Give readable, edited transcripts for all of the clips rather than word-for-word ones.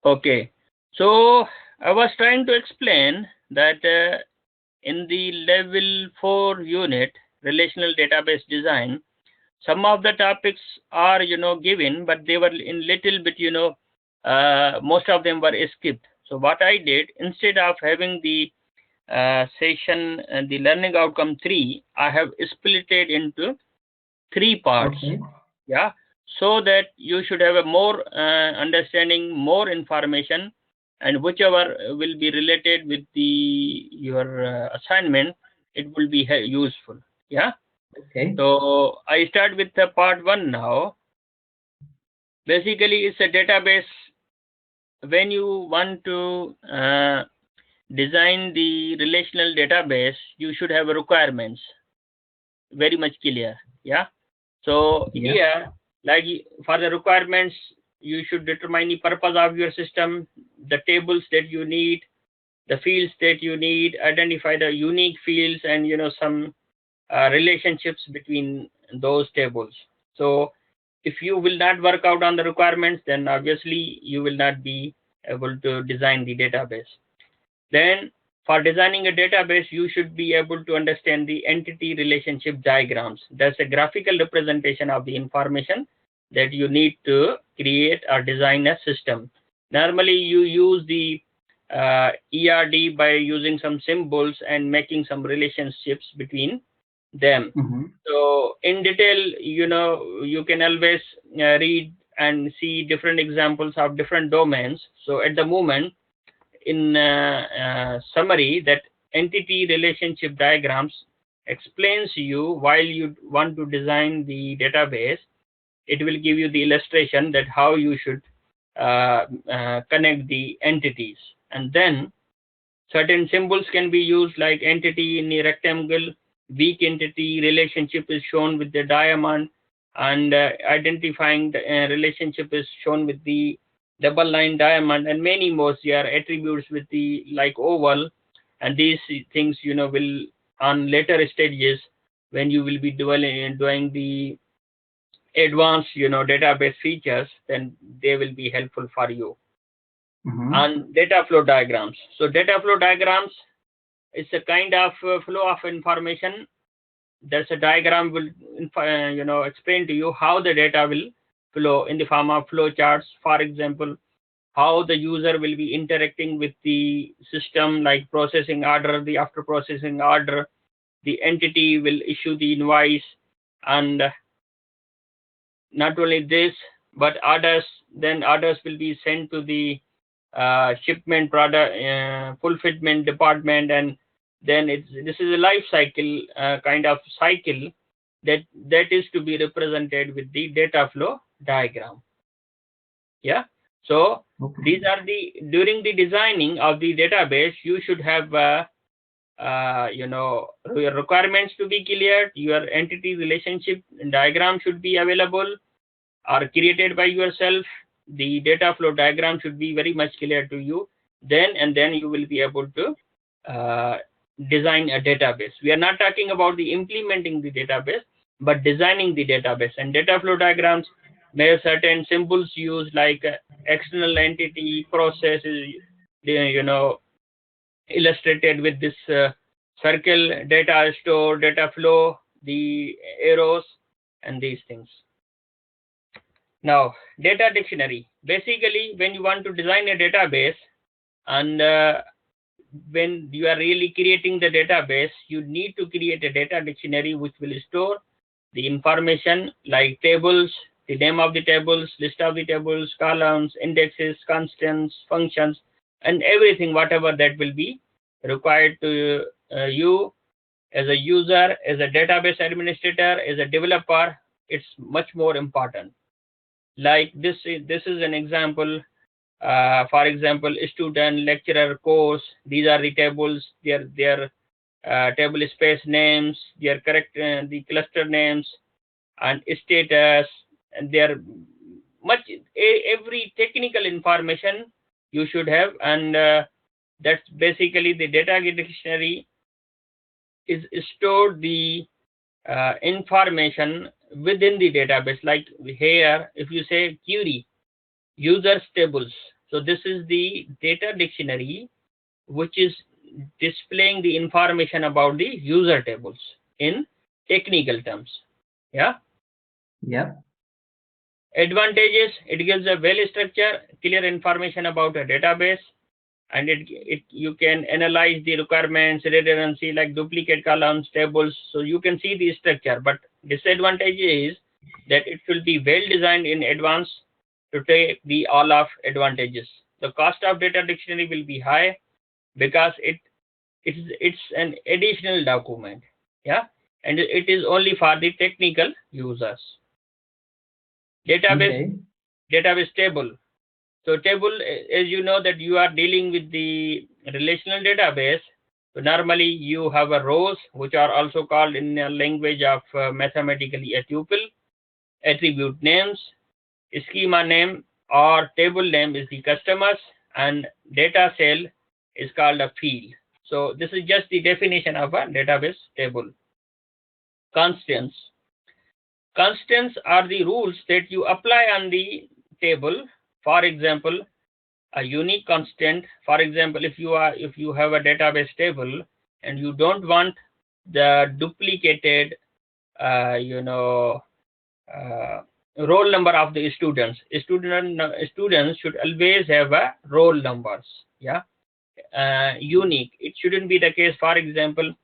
Okay. So I was trying to explain that in the level 4 unit, relational database design, some of the topics are given, but they were in little bit most of them were skipped. So what I did, instead of having the session and the learning outcome 3, I have split it into 3 parts. Okay. Yeah, so that you should have a more understanding, more information, and whichever will be related with the your assignment, it will be useful. Yeah. Okay. So I start with the part 1 now. Basically, it's a database. When you want to design the relational database, you should have requirements very much clear. Yeah. So Yeah. here, like for the requirements, you should determine the purpose of your system, the tables that you need, the fields that you need, identify the unique fields, and some relationships between those tables. So if you will not work out on the requirements, then obviously you will not be able to design the database. Then for designing a database, you should be able to understand the entity relationship diagrams. That's a graphical representation of the information that you need to create or design a system. Normally, you use the ERD by using some symbols and making some relationships between them. So in detail, you can always read and see different examples of different domains. So at the moment, in summary, that entity relationship diagrams explains you while you want to design the database. It will give you the illustration that how you should connect the entities, and then certain symbols can be used, like entity in a rectangle, weak entity relationship is shown with the diamond, and identifying the relationship is shown with the double line diamond, and many more. There are attributes with the like oval, and these things will on later stages, when you will be doing the advanced database features, then they will be helpful for you. And data flow diagrams. So data flow diagrams is a kind of flow of information. There's a diagram will explain to you how the data will flow in the form of flow charts. For example, how the user will be interacting with the system, like processing order, the after processing order, the entity will issue the invoice, and not only this, but orders, then orders will be sent to the shipment product fulfillment department, and then this is a life cycle, kind of cycle that is to be represented with the data flow diagram. Yeah. So these are the, during the designing of the database, you should have your requirements to be clear, your entity relationship diagram should be available or created by yourself, the data flow diagram should be very much clear to you, and then you will be able to design a database. We are not talking about the implementing the database, but designing the database. And data flow diagrams may have certain symbols used, like external entity process is illustrated with this circle, data store, data flow, the arrows, and these things. Now, data dictionary. Basically, when you want to design a database, and when you are really creating the database, you need to create a data dictionary which will store the information like tables, the name of the tables, list of the tables, columns, indexes, constants, functions, and everything, whatever that will be required to you as a user, as a database administrator, as a developer. It's much more important. Like this is an example. For example, student, lecturer, course, these are the tables, their table space names, their correct the cluster names, and status, and their every technical information you should have. And that's basically the data dictionary is stored the information within the database. Like here, if you say query users tables, So this is the data dictionary, which is displaying the information about the user tables in technical terms. Yeah. Yep. Advantages: it gives a well-structured, clear information about a database, and you can analyze the requirements, redundancy, like duplicate columns, tables, so you can see the structure. But disadvantage is that it will be well designed in advance to take the all of advantages. The cost of data dictionary will be high because it's an additional document. Yeah, and it is only for the technical users. Database table. So table, as you know, that you are dealing with the relational database. So normally you have a rows, which are also called in a language of mathematically a tuple, attribute names, schema name or table name is the customers, and data cell is called a field. So this is just the definition of a database table. Constants. Constants are the rules that you apply on the table. For example, a unique constant. For example, if you have a database table and you don't want the duplicated roll number of the students should always have a roll numbers. Yeah. Unique, it shouldn't be the case. For example,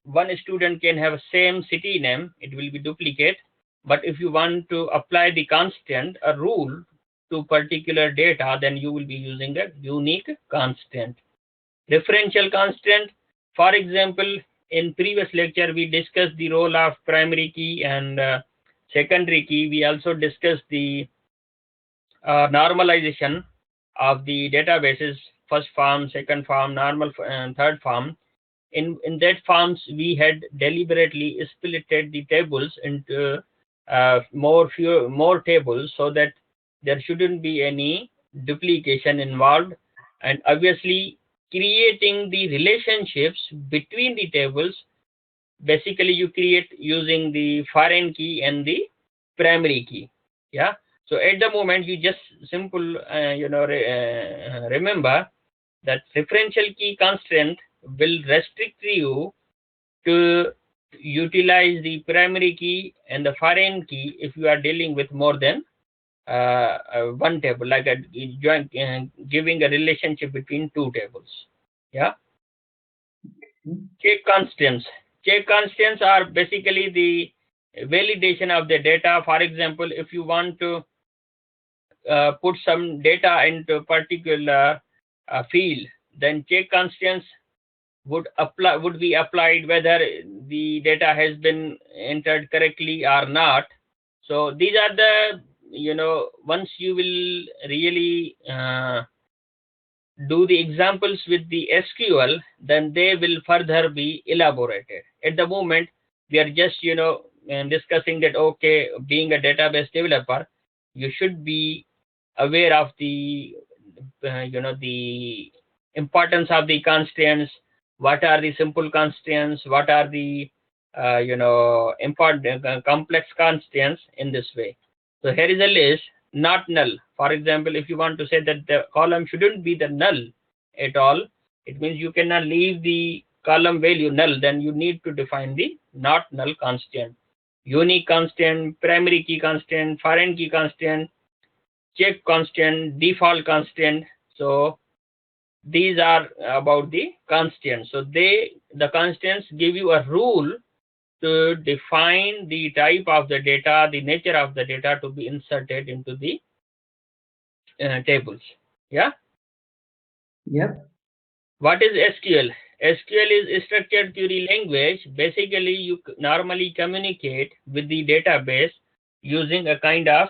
one student can have same city name, it will be duplicate. But if you want to apply the constant, a rule to particular data, then you will be using a unique constant. Referential constant. For example, in previous lecture we discussed the role of primary key and secondary key. We also discussed the normalization of the databases, first form, second form, normal, and third form. In that forms, we had deliberately splitted the tables into more tables, so that there shouldn't be any duplication involved, and obviously creating the relationships between the tables. Basically, you create using the foreign key and the primary key. Yeah. So at the moment, you just simple remember that referential key constraint will restrict you to utilize the primary key and the foreign key if you are dealing with more than one table, like giving a relationship between two tables. Yeah. Check constants. Check constants are basically the validation of the data. For example, if you want to put some data into a particular field, then check constants would be applied whether the data has been entered correctly or not. So these are the once you will really do the examples with the SQL, then they will further be elaborated. At the moment, we are just discussing that, okay, being a database developer, you should be aware of the the importance of the constants. What are the simple constants? What are the important complex constants in this way? So here is a list. Not null. For example, if you want to say that the column shouldn't be the null at all, it means you cannot leave the column value null. Then you need to define the not null constant, unique constant, primary key constant, foreign key constant, check constant, default constant. So these are about the constants. So the constants give you a rule to define the type of the data, the nature of the data to be inserted into the tables. Yeah. Yep. What is SQL? SQL is structured query language. Basically, you normally communicate with the database using a kind of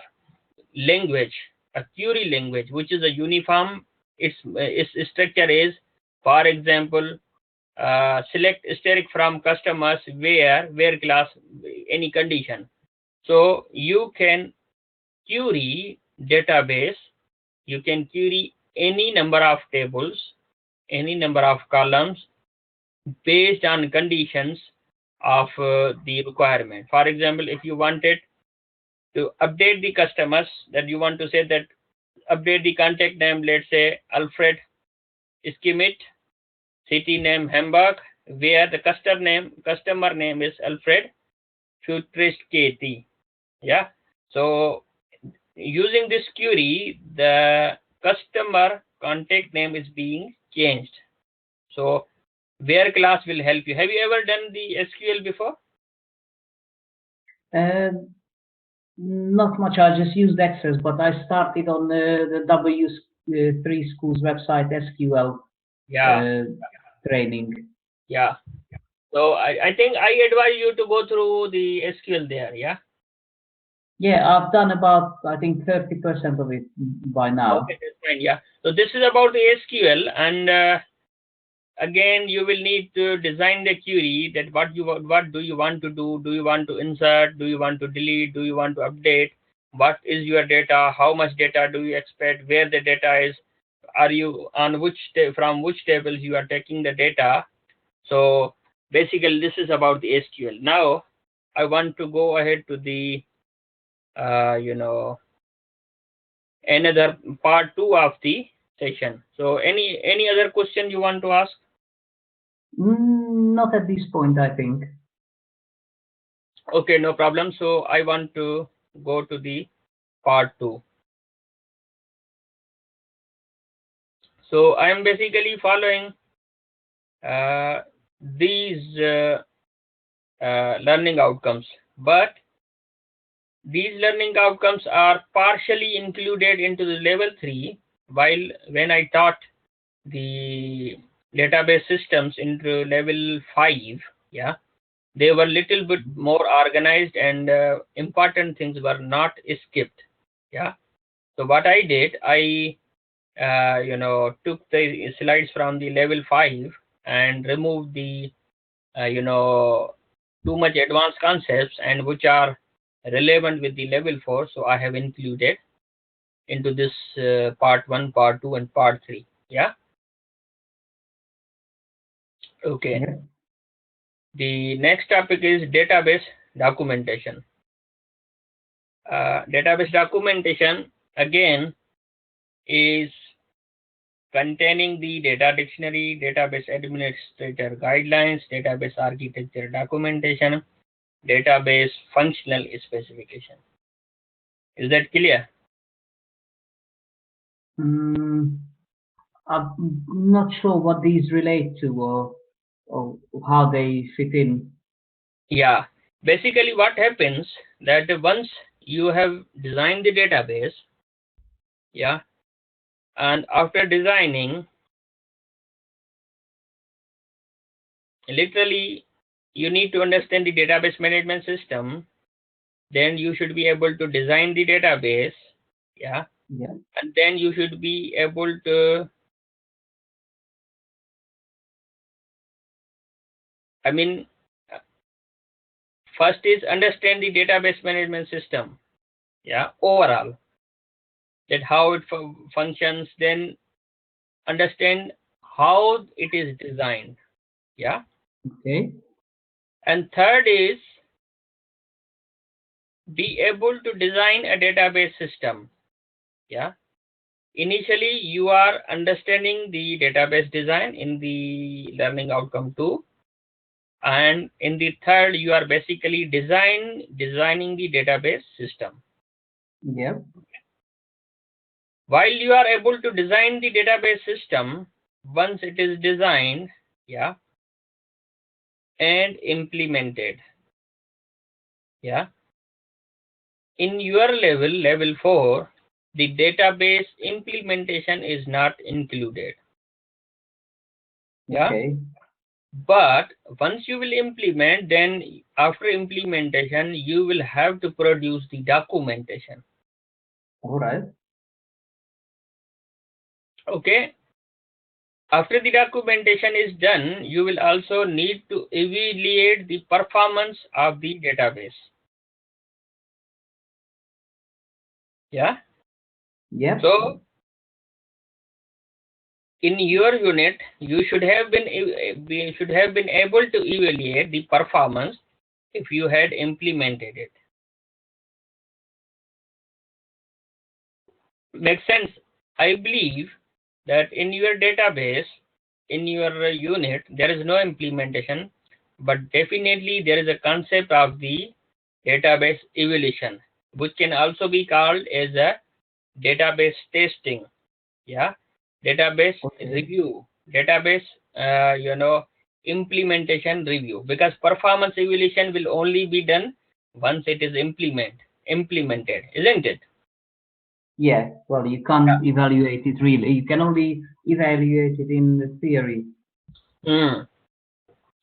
language, a query language, which is a uniform. Its structure is, for example, select asterisk from customers where class any condition. So you can query database, you can query any number of tables, any number of columns based on conditions of the requirement. For example, if you wanted to update the customers, that you want to say that update the contact name, let's say Alfred Schmidt, city name Hamburg, where the customer name is Alfred Futurist KT. Yeah. So using this query, the customer contact name is being changed. So where class will help you. Have you ever done the SQL before? Not much. I just used Access, but I started on the W3 School's website SQL training. Yeah. So I think I advise you to go through the SQL there. Yeah. Yeah, I've done about, I think, 30% of it by now. Okay, that's fine. Yeah. So this is about the SQL, and again, you will need to design the query that what do you want to do? Do you want to insert? Do you want to delete? Do you want to update? What is your data? How much data do you expect? Where the data is? Are you on from which tables you are taking the data? So basically, this is about the SQL. Now, I want to go ahead to the another part 2 of the session. So any other question you want to ask? Not at this point, I think. Okay, no problem. So I want to go to the part 2. So I am basically following these learning outcomes, but these learning outcomes are partially included into the level 3, while when I taught the database systems into level 5, yeah, they were little bit more organized, and important things were not skipped. Yeah. So what I did, I took the slides from the level 5 and removed the too much advanced concepts and which are relevant with the level 4. So I have included into this part 1, part 2, and part 3. Yeah. Okay. Yeah. The next topic is database documentation. Database documentation again is containing the data dictionary, database administrator guidelines, database architecture documentation, database functional specification. Is that clear? I'm not sure what these relate to or how they fit in. Yeah. Basically, what happens that once you have designed the database, yeah, and after designing, literally, you need to understand the database management system. Then you should be able to design the database, yeah, and then you should be able to, first is understand the database management system, yeah, overall, that how it functions, then understand how it is designed, yeah. Okay. And third is be able to design a database system, yeah. Initially, you are understanding the database design in the learning outcome 2. And in the third, you are basically designing the database system. Yeah. While you are able to design the database system, once it is designed, yeah, and implemented, yeah, in your level 4, the database implementation is not included. Yeah. Okay. But once you will implement, then after implementation, you will have to produce the documentation. All right. Okay. After the documentation is done, you will also need to evaluate the performance of the database. Yeah. Yeah. So in your unit, you should have been able to evaluate the performance if you had implemented it. Makes sense. I believe that in your database, in your unit, there is no implementation, but definitely there is a concept of the database evolution, which can also be called as a database testing. Yeah, database review, database, implementation review, because performance evaluation will only be done once it is implemented, isn't it? Yeah, well, you can't evaluate it really. You can only evaluate it in the theory. Hmm.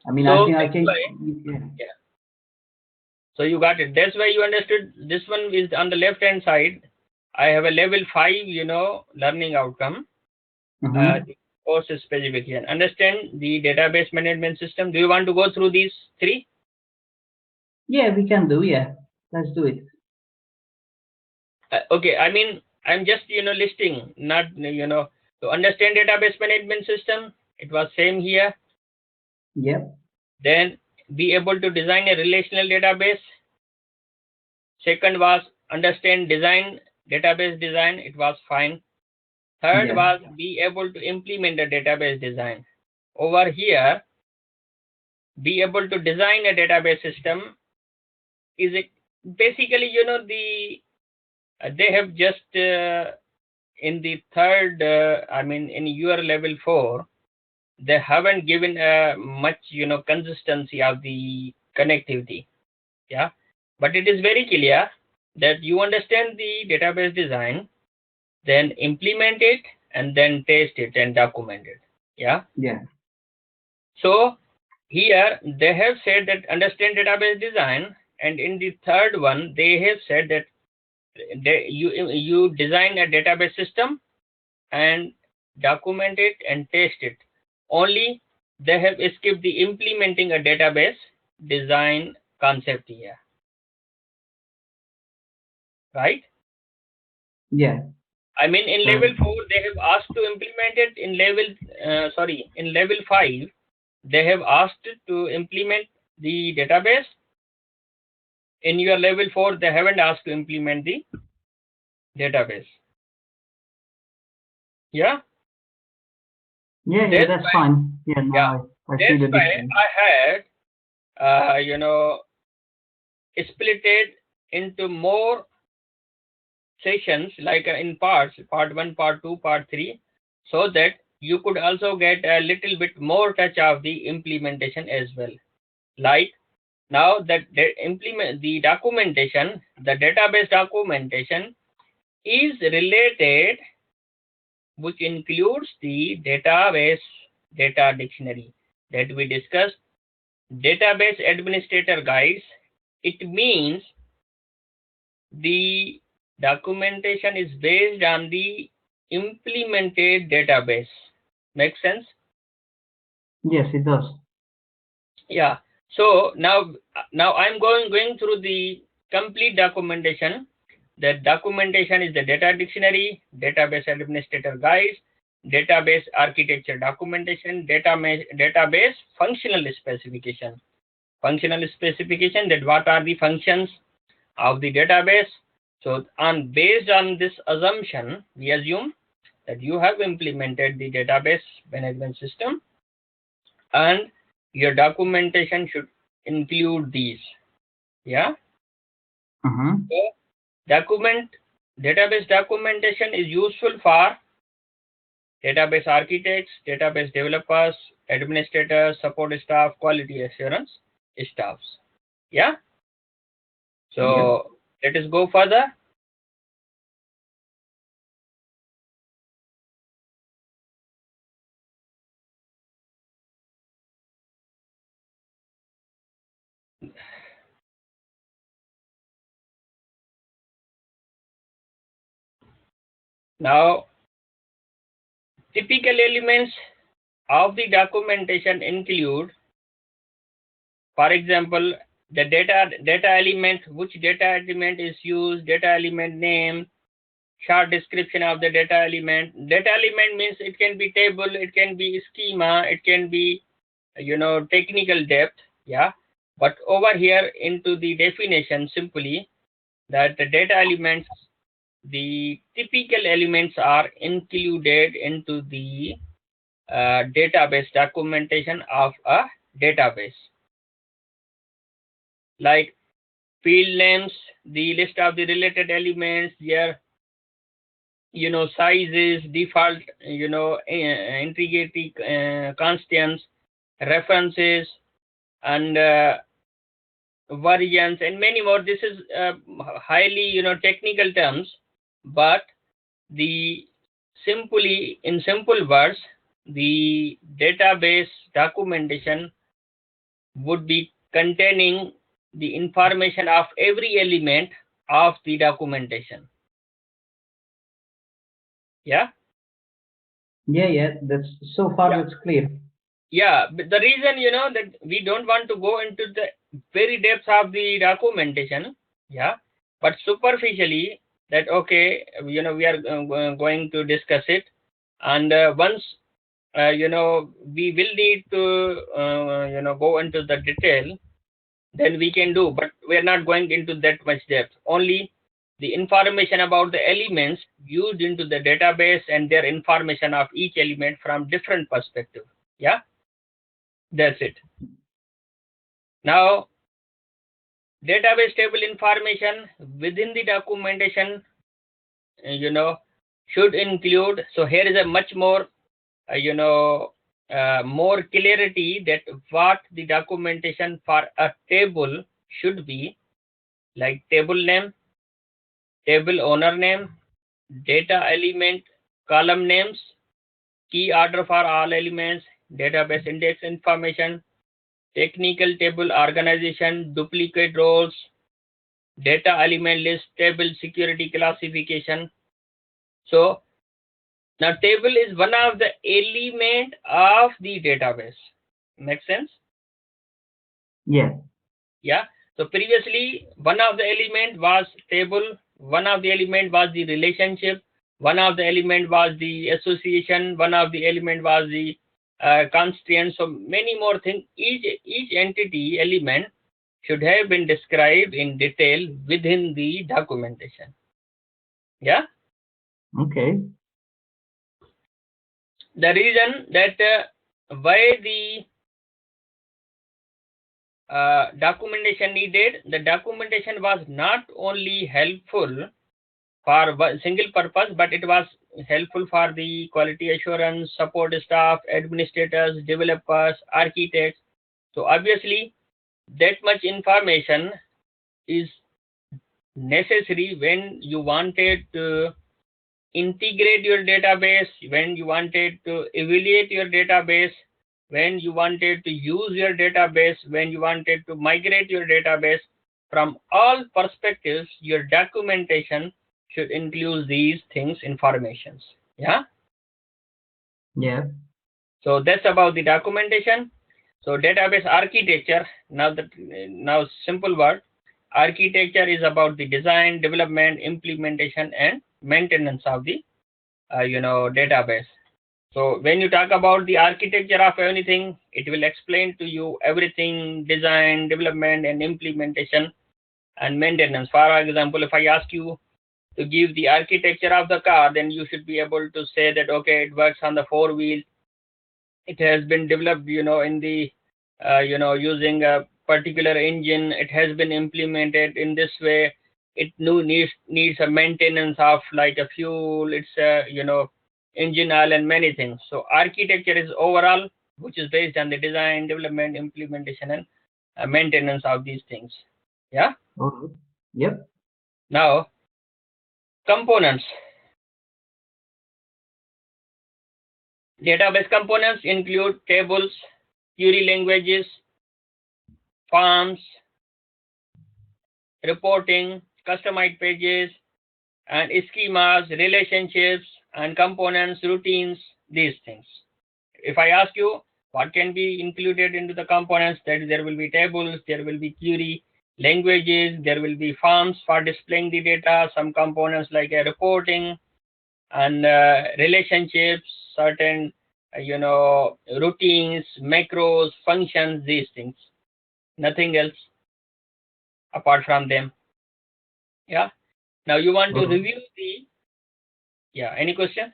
I mean, I So think I that's can. why, yeah. So you got it. That's why you understood. This one is on the left hand side. I have a level 5, learning outcome. The course specification. Understand the database management system. Do you want to go through these 3? Yeah, we can do. Yeah, let's do it. Okay. I mean, I'm just listing, not to understand database management system. It was same here. Yep. Then be able to design a relational database. Second was understand design, database design. It was fine. Third Yeah. was be able to implement a database design. Over here, be able to design a database system is basically, they have just in the third, in your level 4, they haven't given much, consistency of the connectivity. Yeah. But it is very clear that you understand the database design, then implement it, and then test it and document it. Yeah. Yeah. So here they have said that understand database design, and in the third one they have said that you design a database system and document it and test it. Only they have skipped the implementing a database design concept here, right? Yeah. I mean, in level 4 they have asked to implement it. In level 5 they have asked to implement the database. In your level 4 they haven't asked to implement the database. Yeah. Yeah, That's that's why, fine. Yeah, yeah, now I see that's the why difference. I had split it into more sessions, like in parts, part 1, part 2, part 3, so that you could also get a little bit more touch of the implementation as well. Like now that the documentation, the database documentation is related, which includes the database data dictionary that we discussed, database administrator guides. It means the documentation is based on the implemented database. Make sense? Yes, it does. Yeah. So now I'm going through the complete documentation. The documentation is the data dictionary, database administrator guides, database architecture documentation, database functional specification. Functional specification, that what are the functions of the database. So based on this assumption, we assume that you have implemented the database management system, and your documentation should include these. Yeah. So database documentation is useful for database architects, database developers, administrators, support staff, quality assurance staffs. Yeah. So let us go further. Now, typical elements of the documentation include, for example, the data element, which data element is used, data element name, short description of the data element. Data element means it can be table, it can be schema, it can be technical depth. Yeah. But over here into the definition, simply that the data elements the typical elements are included into the database documentation of a database, like field names, the list of the related elements, their sizes, default integrity constants, references, and versions, and many more. This is highly technical terms, but the in simple words, the database documentation would be containing the information of every element of the documentation. Yeah. That's so far. It's clear. Yeah, but the reason that we don't want to go into the very depths of the documentation, but superficially that we are going to discuss it, and once we will need to go into the detail, then we can do, but we are not going into that much depth. Only the information about the elements used into the database and their information of each element from different perspective. Yeah, that's it. Now, database table information within the documentation should include, so here is a much more more clarity that what the documentation for a table should be, like table name, table owner name, data element column names, key order for all elements, database index information, technical table organization, duplicate rows, data element list, table security classification. So now table is one of the element of the database. Make sense? Yeah. So previously one of the element was table, one of the element was the relationship, one of the element was the association, one of the element was the constraint. So many more things. Each entity element should have been described in detail within the documentation. Yeah. Okay. The reason that why the documentation needed, the documentation was not only helpful for one single purpose, but it was helpful for the quality assurance, support staff, administrators, developers, architects. So obviously that much information is necessary when you wanted to integrate your database, when you wanted to evaluate your database, when you wanted to use your database, when you wanted to migrate your database. From all perspectives, your documentation should include these things, informations. Yeah. So that's about the documentation. So database architecture. Now simple word. Architecture is about the design, development, implementation, and maintenance of the database. So when you talk about the architecture of anything, it will explain to you everything: design, development, and implementation, and maintenance. For example, if I ask you to give the architecture of the car, then you should be able to say that okay, it works on the 4 wheels. It has been developed in the using a particular engine. It has been implemented in this way. It needs a maintenance of like a fuel. It's a engine oil and many things. So architecture is overall, which is based on the design, development, implementation, and maintenance of these things. Yeah. Yep. Now components. Database components include tables, query languages, forms, reporting, customized pages, and schemas, relationships, and components, routines, these things. If I ask you what can be included into the components, that there will be tables, there will be query languages, there will be forms for displaying the data, some components like reporting, and relationships, certain routines, macros, functions, these things. Nothing else apart from them. Yeah. Now you want to review the, yeah, any question?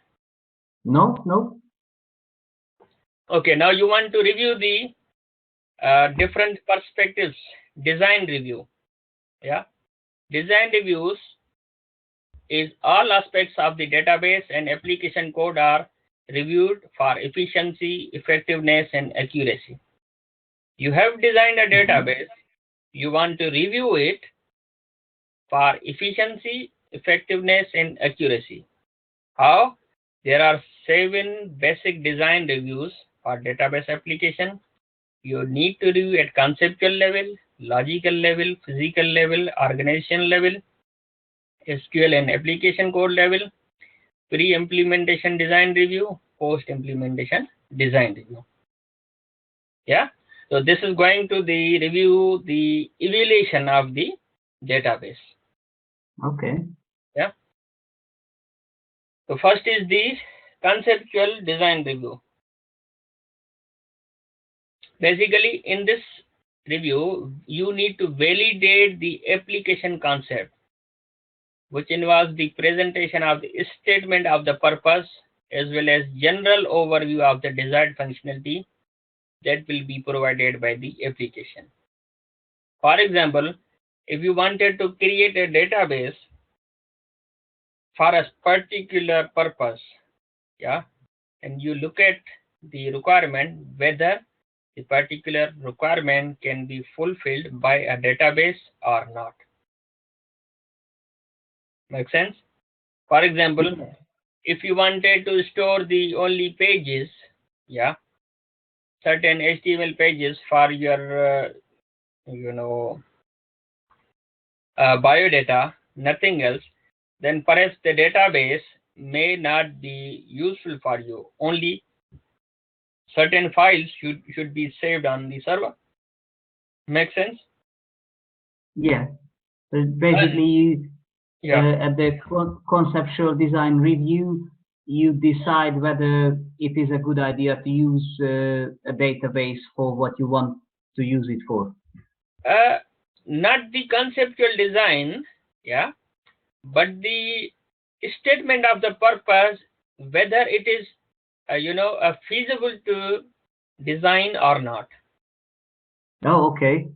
No. Okay, now you want to review the different perspectives, design review. Yeah, design reviews is all aspects of the database and application code are reviewed for efficiency, effectiveness, and accuracy. You have designed a database, you want to review it for efficiency, effectiveness, and accuracy. How? There are 7 basic design reviews for database application. You need to review at conceptual level, logical level, physical level, organization level, SQL and application code level, pre-implementation design review, post-implementation design review. Yeah. So this is going to the review the evaluation of the database. Okay. Yeah. So first is the conceptual design review. Basically, in this review, you need to validate the application concept, which involves the presentation of the statement of the purpose as well as general overview of the desired functionality that will be provided by the application. For example, if you wanted to create a database for a particular purpose, yeah, and you look at the requirement, whether the particular requirement can be fulfilled by a database or not. Make sense? For example, if you wanted to store the only pages, yeah, certain HTML pages for your, biodata, nothing else, then perhaps the database may not be useful for you. Only certain files should be saved on the server. Make sense? Yeah. So basically, yeah. at the conceptual design review, you decide whether it is a good idea to use a database for what you want to use it for. Not the conceptual design, yeah, but the statement of the purpose, whether it is, feasible to design or not. Oh, okay.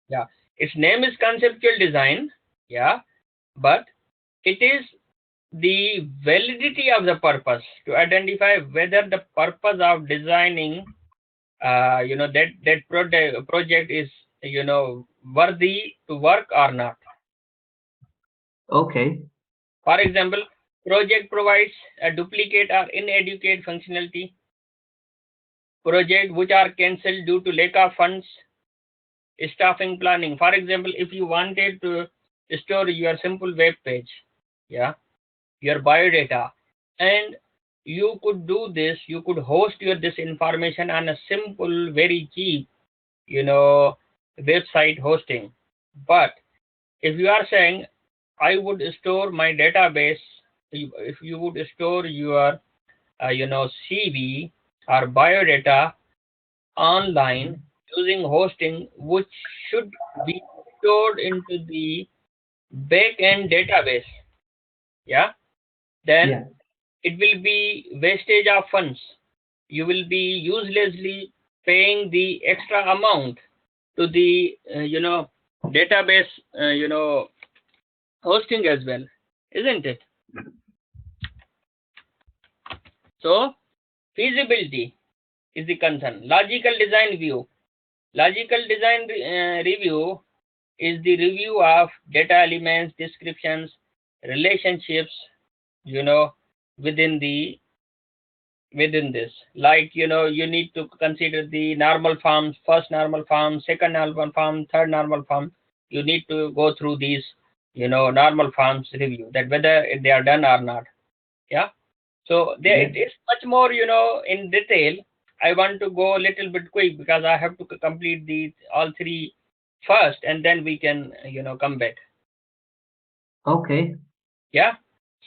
Yeah, its name is conceptual design, yeah, but it is the validity of the purpose to identify whether the purpose of designing, that project is, worthy to work or not. Okay. For example, project provides a duplicate or inadequate functionality. Project which are cancelled due to lack of funds, staffing, planning. For example, if you wanted to store your simple web page, yeah, your biodata, and you could do this, you could host this information on a simple, very cheap, website hosting. But if you are saying, I would store my database, if you would store your, CV or biodata online using hosting, which should be stored into the back-end database, yeah, then it will be wastage of funds. You will be uselessly paying the extra amount to the, database, hosting as well, isn't it? So feasibility is the concern. Logical design view. Logical design review is the review of data elements, descriptions, relationships, within this. Like, you need to consider the normal forms, first normal form, second normal form, third normal form. You need to go through these, normal forms review, that whether they are done or not. Yeah. So it is much more, in detail. I want to go a little bit quick because I have to complete all 3 first, and then we can, come back. Okay. Yeah.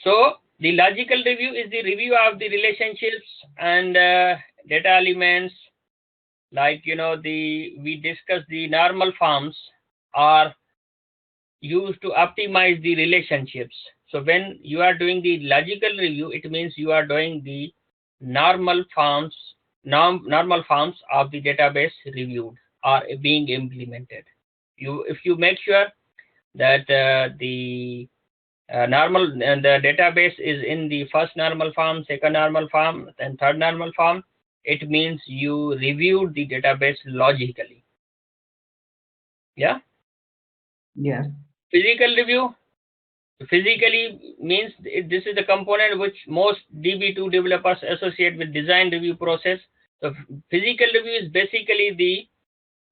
So the logical review is the review of the relationships and data elements. Like, we discussed the normal forms are used to optimize the relationships. So when you are doing the logical review, it means you are doing the normal forms of the database reviewed or being implemented. If you make sure that the the database is in the first normal form, second normal form, and third normal form, it means you reviewed the database logically. Yeah. Yes. Physical review. Physically means this is the component which most DB2 developers associate with design review process. So physical review is basically the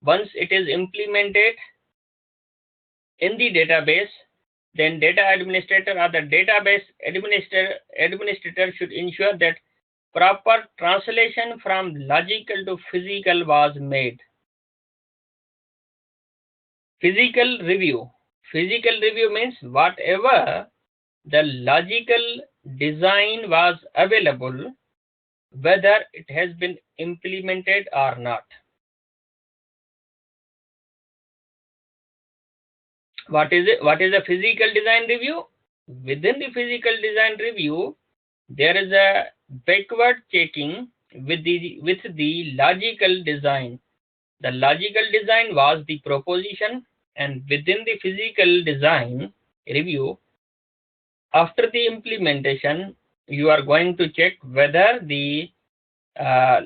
once it is implemented in the database, then data administrator or the database administrator should ensure that proper translation from logical to physical was made. Physical review. Physical review means whatever the logical design was available, whether it has been implemented or not. What is it? What is a physical design review? Within the physical design review, there is a backward checking with the logical design. The logical design was the proposition, and within the physical design review, after the implementation, you are going to check whether the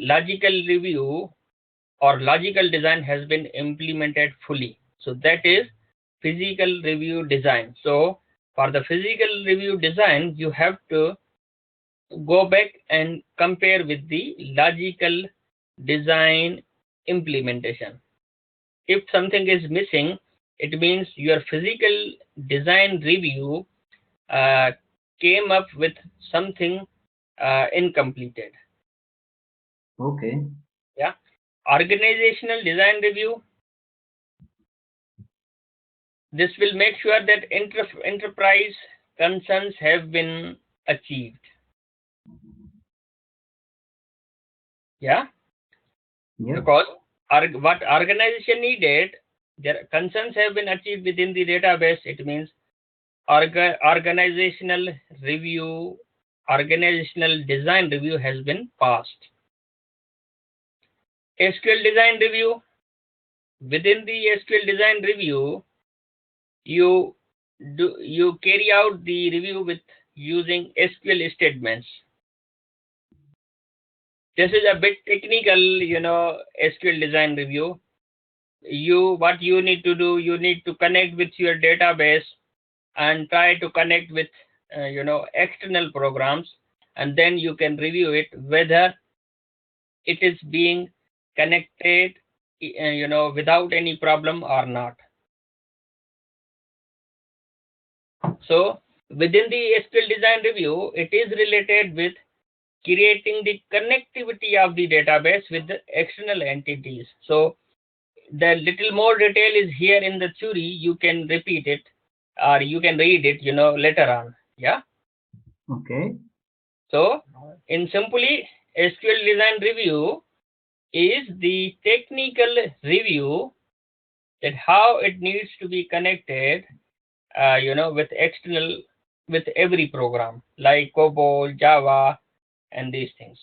logical review or logical design has been implemented fully. So that is physical review design. So for the physical review design, you have to go back and compare with the logical design implementation. If something is missing, it means your physical design review came up with something incompleted. Okay. Yeah. Organizational design review. This will make sure that enterprise concerns have been achieved. Yeah. Yep. Because what organization needed, their concerns have been achieved within the database. It means organizational review, organizational design review has been passed. SQL design review. Within the SQL design review, you carry out the review with using SQL statements. This is a bit technical, SQL design review. What you need to do, you need to connect with your database and try to connect with external programs, and then you can review it whether it is being connected without any problem or not. So within the SQL design review, it is related with creating the connectivity of the database with the external entities. So the little more detail is here in the theory. You can repeat it or you can read it later on. Yeah. Okay. So in simply, SQL design review is the technical review that how it needs to be connected with external, with every program like COBOL, Java, and these things.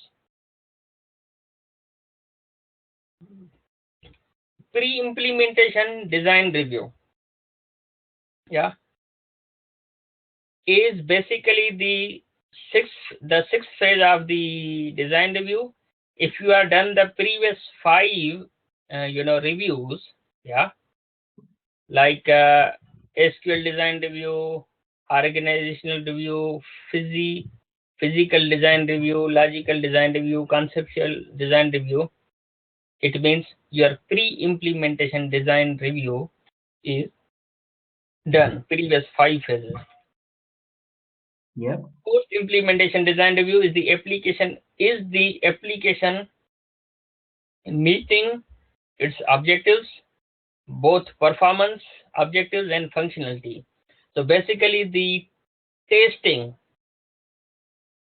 Pre-implementation design review, yeah, is basically the sixth phase of the design review. If you are done the previous 5 reviews, yeah, like SQL design review, organizational review, physical design review, logical design review, conceptual design review, it means your pre-implementation design review is done, previous 5 phases. Yep. Post-implementation design review is the application meeting its objectives, both performance objectives and functionality. So basically the testing.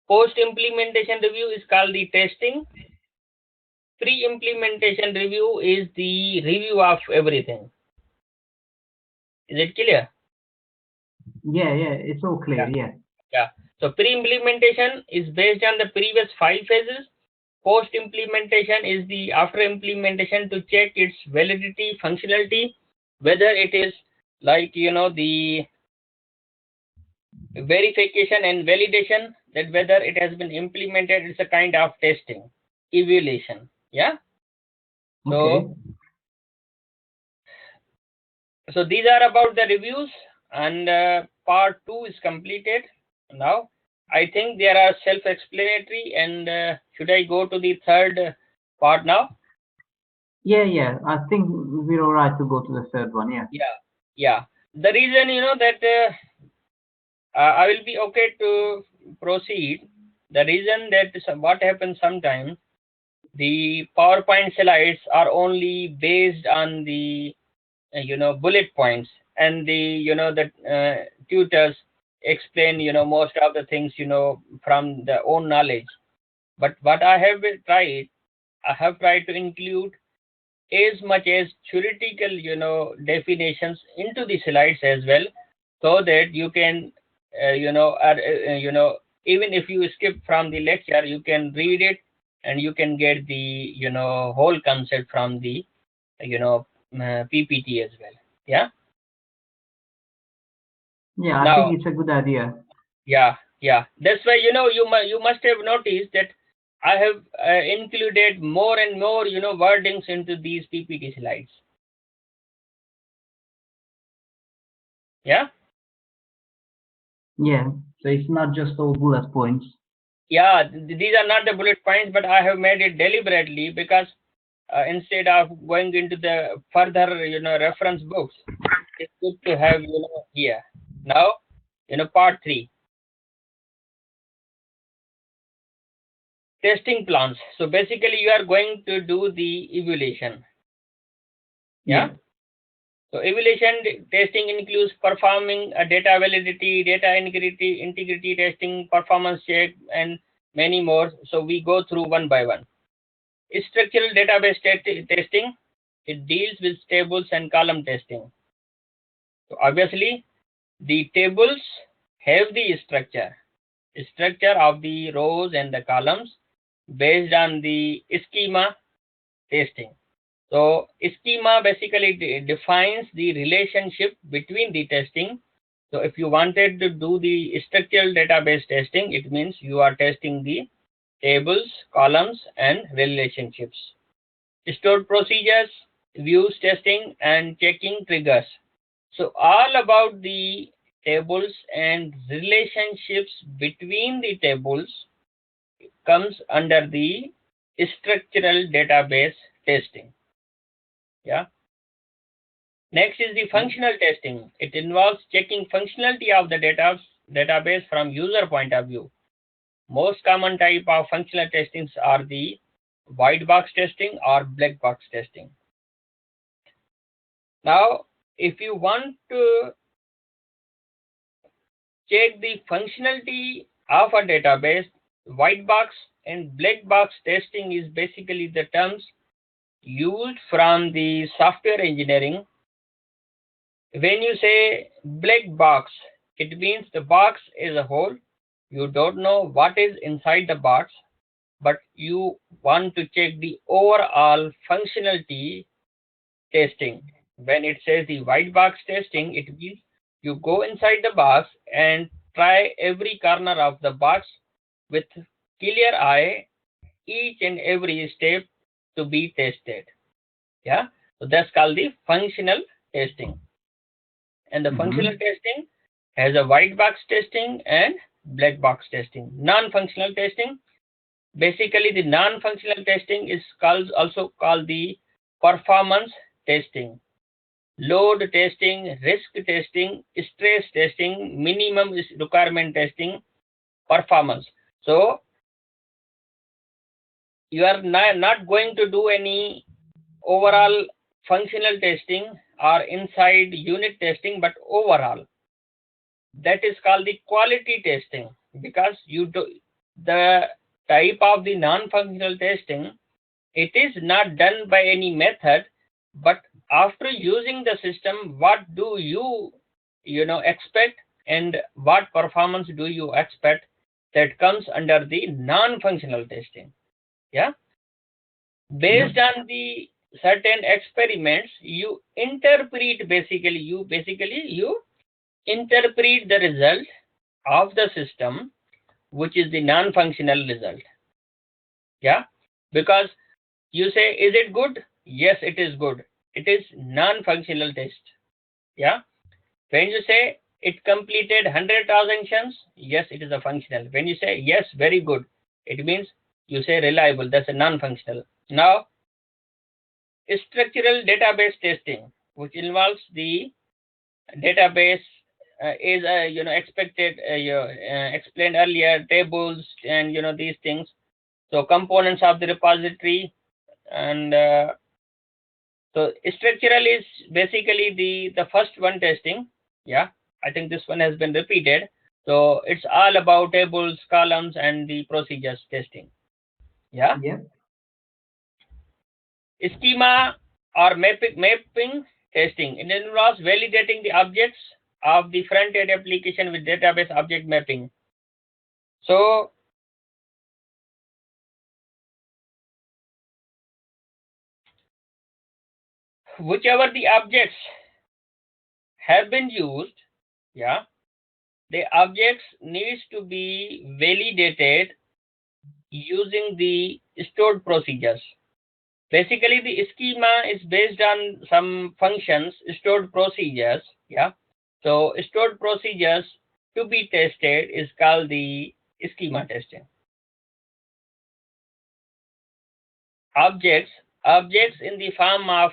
Post-implementation review is called the testing. Pre-implementation review is the review of everything. Is it clear? Yeah, it's all clear. Yeah. So pre-implementation is based on the previous 5 phases. Post-implementation is the after implementation to check its validity, functionality, whether it is like the verification and validation, that whether it has been implemented. It's a kind of testing, evaluation. Yeah. Okay. So these are about the reviews, and part 2 is completed now. I think they are self-explanatory, and should I go to the third part now? Yeah. I think we're all right to go to the third one. Yeah. Yeah. The reason that I will be okay to proceed. The reason that what happens sometimes, the PowerPoint slides are only based on the bullet points, and the tutors explain most of the things from their own knowledge. But what I have tried to include as much as theoretical definitions into the slides as well, so that you can even if you skip from the lecture, you can read it, and you can get the whole concept from the PPT as well. Yeah. Yeah, I Now, think it's a good idea. yeah. That's why you must have noticed that I have included more and more wordings into these PPT slides. Yeah. Yeah. So it's not just all bullet points. Yeah. These are not the bullet points, but I have made it deliberately because instead of going into the further reference books, it's good to have here. Now, part 3. Testing plans. So basically you are going to do the evaluation. Yeah. So evaluation testing includes performing a data validity, data integrity testing, performance check, and many more. So we go through one by one. Structural database testing, it deals with tables and column testing. So obviously the tables have the structure of the rows and the columns based on the schema testing. So schema basically defines the relationship between the testing. So if you wanted to do the structural database testing, it means you are testing the tables, columns, and relationships. Stored procedures, views testing, and checking triggers. So all about the tables and relationships between the tables comes under the structural database testing. Yeah. Next is the functional testing. It involves checking functionality of the database from user point of view. Most common type of functional testings are the white box testing or black box testing. Now, if you want to check the functionality of a database, white box and black box testing is basically the terms used from the software engineering. When you say black box, it means the box is a whole. You don't know what is inside the box, but you want to check the overall functionality testing. When it says the white box testing, it means you go inside the box and try every corner of the box with clear eye, each and every step to be tested. Yeah, so that's called the functional testing. And the functional testing has a white box testing and black box testing. Non-functional testing, basically the non-functional testing is also called the performance testing, load testing, risk testing, stress testing, minimum requirement testing, performance. So you are not going to do any overall functional testing or inside unit testing, but overall. That is called the quality testing, because you do the type of the non-functional testing, it is not done by any method, but after using the system, what do you expect and what performance do you expect, that comes under the non-functional testing. Yeah, based on the certain experiments, you interpret, basically you interpret the result of the system, which is the non-functional result. Yeah, because you say, is it good? Yes, it is good. It is non-functional test. Yeah, when you say it completed 100 transactions, yes, it is a functional. When you say yes, very good, it means you say reliable. That's a non-functional. Now, structural database testing, which involves the database, is expected, explained earlier, tables and these things. So components of the repository, and so structural is basically the first one testing. Yeah, I think this one has been repeated. So it's all about tables, columns, and the procedures testing. Yeah. Schema or mapping testing. It involves validating the objects of the front-end application with database object mapping. So whichever the objects have been used, yeah, the objects needs to be validated using the stored procedures. Basically, the schema is based on some functions, stored procedures. Yeah. So stored procedures to be tested is called the schema testing. Objects in the form of,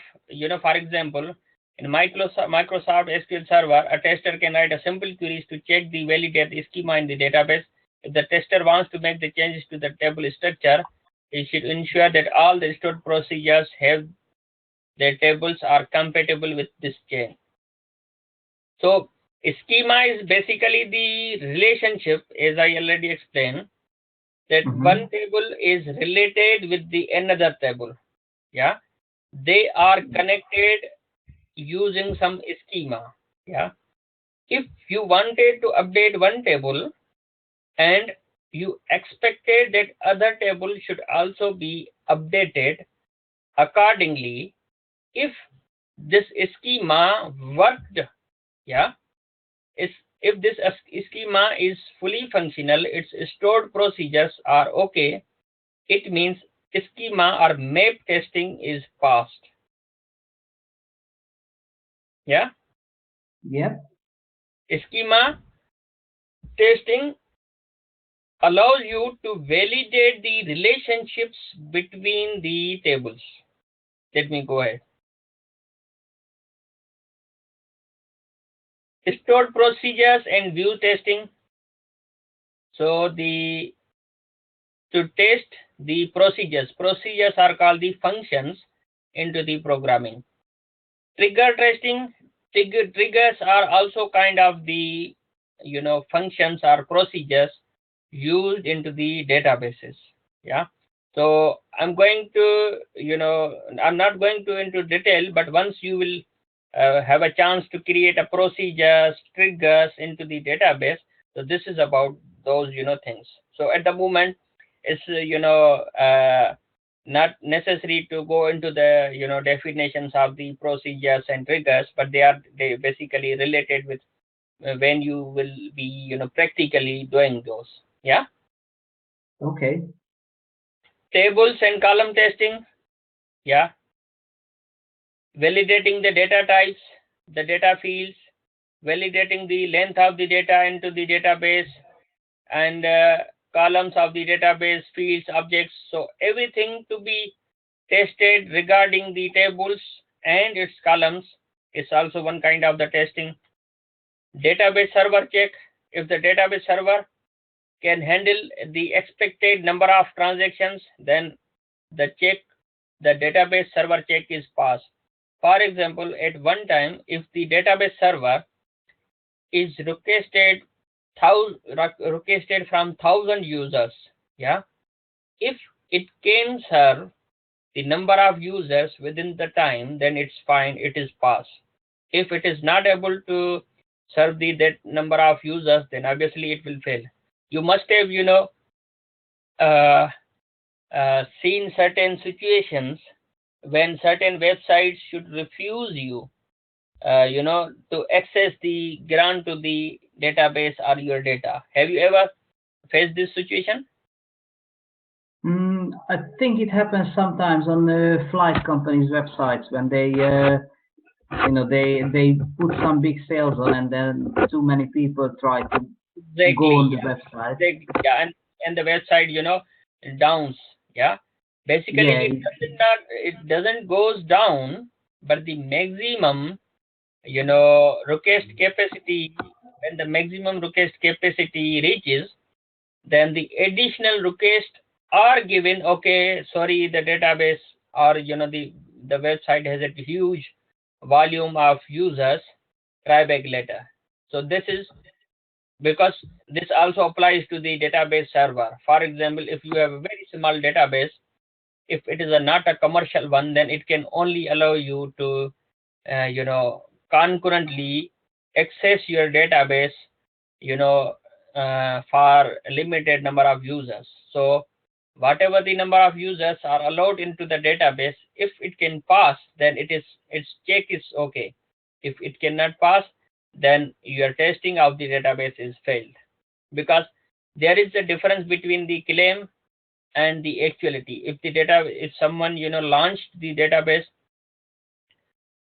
for example, in Microsoft SQL Server, a tester can write a simple queries to check the validate schema in the database. If the tester wants to make the changes to the table structure, he should ensure that all the stored procedures have their tables are compatible with this change. So schema is basically the relationship, as I already explained, that one table is related with the another table. Yeah, they are connected using some schema. Yeah, if you wanted to update one table and you expected that other table should also be updated accordingly, if this schema worked, yeah, if this schema is fully functional, its stored procedures are okay, it means schema or map testing is passed. Yeah. Schema testing allows you to validate the relationships between the tables. Let me go ahead. Stored procedures and view testing. So to test the procedures are called the functions into the programming. Trigger testing. Triggers are also kind of the functions or procedures used into the databases. Yeah. So I'm going to, I'm not going to into detail, but once you will have a chance to create a procedures, triggers into the database, so this is about those things. So at the moment, it's not necessary to go into the definitions of the procedures and triggers, but they basically related with when you will be practically doing those. Yeah. Okay. Tables and column testing. Yeah. Validating the data types, the data fields, validating the length of the data into the database, and columns of the database, fields, objects. So everything to be tested regarding the tables and its columns is also one kind of the testing. Database server check. If the database server can handle the expected number of transactions, then the database server check is passed. For example, at one time, if the database server is requested from 1,000 users, yeah, if it can serve the number of users within the time, then it's fine, it is passed. If it is not able to serve the that number of users, then obviously it will fail. You must have, uh, seen certain situations when certain websites should refuse you, to access the grant to the database or your data. Have you ever faced this situation? I think it happens sometimes on the flight companies' websites when they put some big sales on, and then too many people try to go Exactly. on the Yeah. website. Exactly. Yeah. And the website, downs. Yeah. Basically, Yeah, it doesn't goes down, but the maximum, request capacity, when the maximum request capacity reaches, then the additional requests are given. Okay, sorry, the database, or the website has a huge volume of users, try back later. So this is because this also applies to the database server. For example, if you have a very small database, if it is not a commercial one, then it can only allow you to concurrently access your database, you know for a limited number of users. So whatever the number of users are allowed into the database, if it can pass, then its check is okay. If it cannot pass, then your testing of the database is failed, because there is a difference between the claim and the actuality. If someone launched the database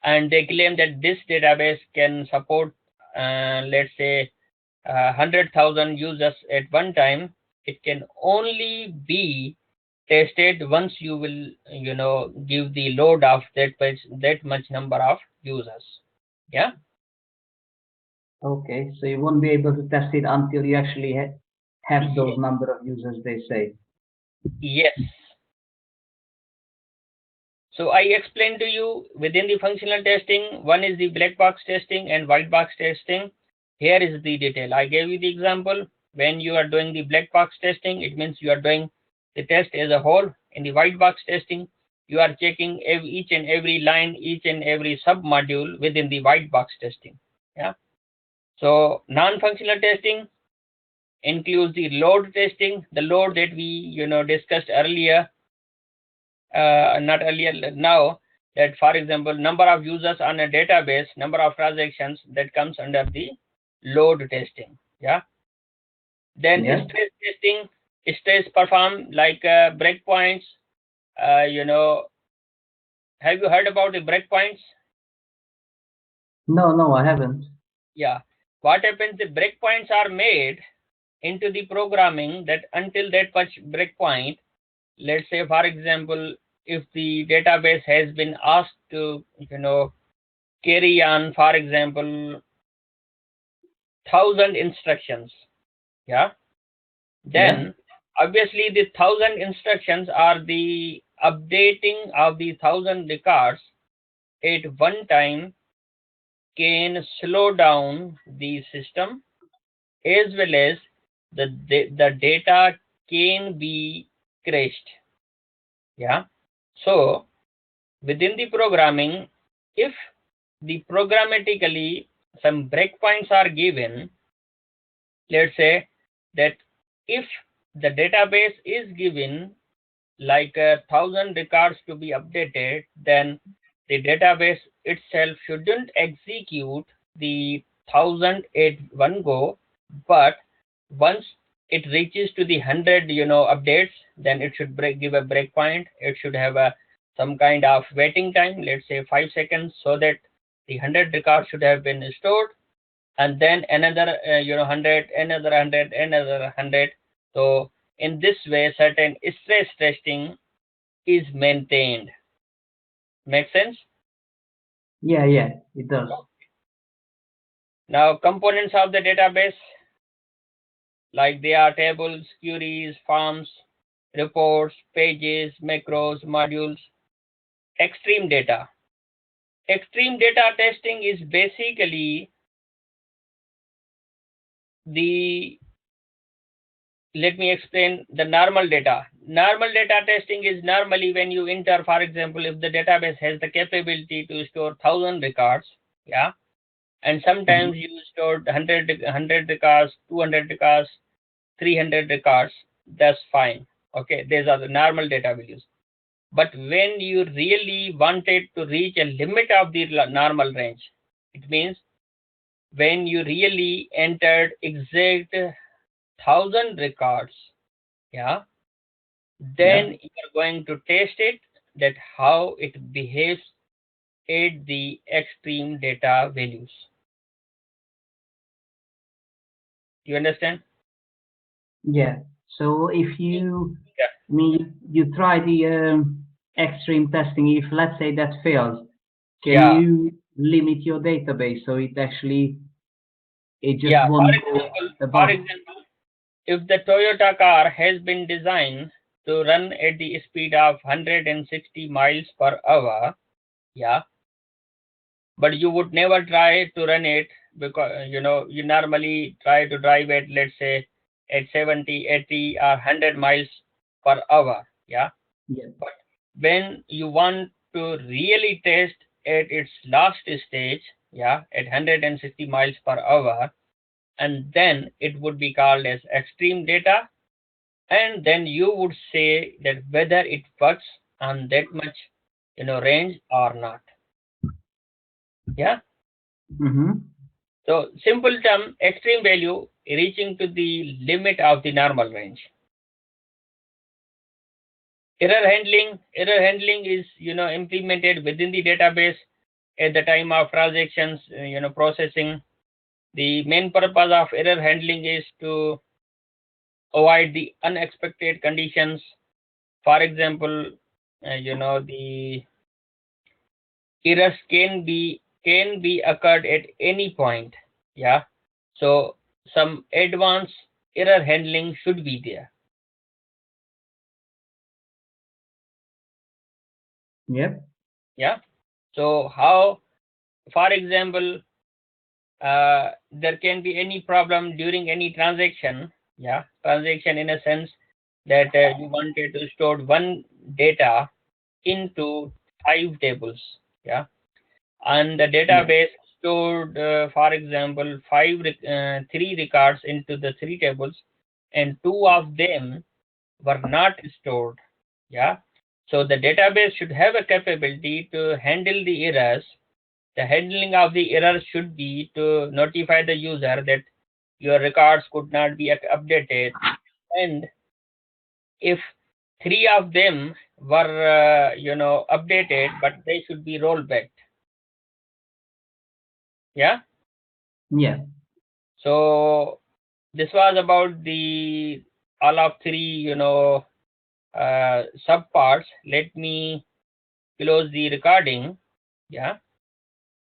and they claim that this database can support, let's say, 100,000 users at one time, it can only be tested once you will give the load of that much number of users. Yeah. okay. So you won't be able to test it until you actually have those Ye- number of users, they say. yes. So I explained to you within the functional testing, one is the black box testing and white box testing. Here is the detail. I gave you the example. When you are doing the black box testing, it means you are doing the test as a whole. In the white box testing, you are checking each and every line, each and every sub module within the white box testing. Yeah. So non-functional testing includes the load testing, the load that we discussed earlier, not earlier, now, that for example, number of users on a database, number of transactions, that comes under the load testing. Yeah. Then Yeah. stress testing, stress perform like breakpoints. uh, you know have you heard about the breakpoints? No, I haven't. Yeah. What happens, the breakpoints are made into the programming, that until that much breakpoint, let's say for example, if the database has been asked to carry on, for example, 1,000 instructions. Yeah. Yeah. Then obviously the 1,000 instructions are the updating of the 1,000 records at one time can slow down the system, as well as the data can be crashed. Yeah. So within the programming, if the programmatically some breakpoints are given, let's say that if the database is given like 1,000 records to be updated, then the database itself shouldn't execute the 1,000 at one go, but once it reaches to the 100 updates, then it should give a breakpoint. It should have some kind of waiting time, let's say 5 seconds, so that the 100 records should have been stored, and then another 100, another 100, another 100. So in this way, certain stress testing is maintained. Make sense? Yeah, it does. Now components of the database, like they are tables, queries, forms, reports, pages, macros, modules. Extreme data. Extreme data testing is basically the, let me explain the normal data. Normal data testing is normally when you enter, for example, if the database has the capability to store 1,000 records. Yeah. And sometimes you stored 100 records, 200 records, 300 records. That's fine. Okay, these are the normal data values. But when you really wanted to reach a limit of the normal range, it means when you really entered exact 1,000 records, yeah, then you are going to test it, that how it behaves at the extreme data values. You understand? Yeah. So if you Yeah. you try the extreme testing, if let's say that fails, can Yeah. you limit your database so it just Yeah. won't go For above? example, if the Toyota car has been designed to run at the speed of 160 miles per hour, yeah, but you would never try to run it, because you normally try to drive at, let's say, at 70, 80, or 100 miles per hour, yeah. Yeah. But when you want to really test at its last stage, yeah, at 160 miles per hour, and then it would be called as extreme data, and then you would say that whether it works on that much range or not. Yeah. Mm-hmm. So simple term, extreme value reaching to the limit of the normal range. Error handling is implemented within the database at the time of transactions processing. The main purpose of error handling is to avoid the unexpected conditions. For example, the errors can be occurred at any point. Yeah. So some advanced error handling should be there. Yep. Yeah. So how, for example, there can be any problem during any transaction. Yeah, transaction in a sense that you wanted to store one data into 5 tables. Yeah, and the Yeah. database stored, for example, 3 records into the 3 tables, and 2 of them were not stored. Yeah, so the database should have a capability to handle the errors. The handling of the error should be to notify the user that your records could not be updated, and if 3 of them were updated, but they should be rolled back. Yeah. Yeah. So this was about the all of three subparts. Let me close the recording. Yeah.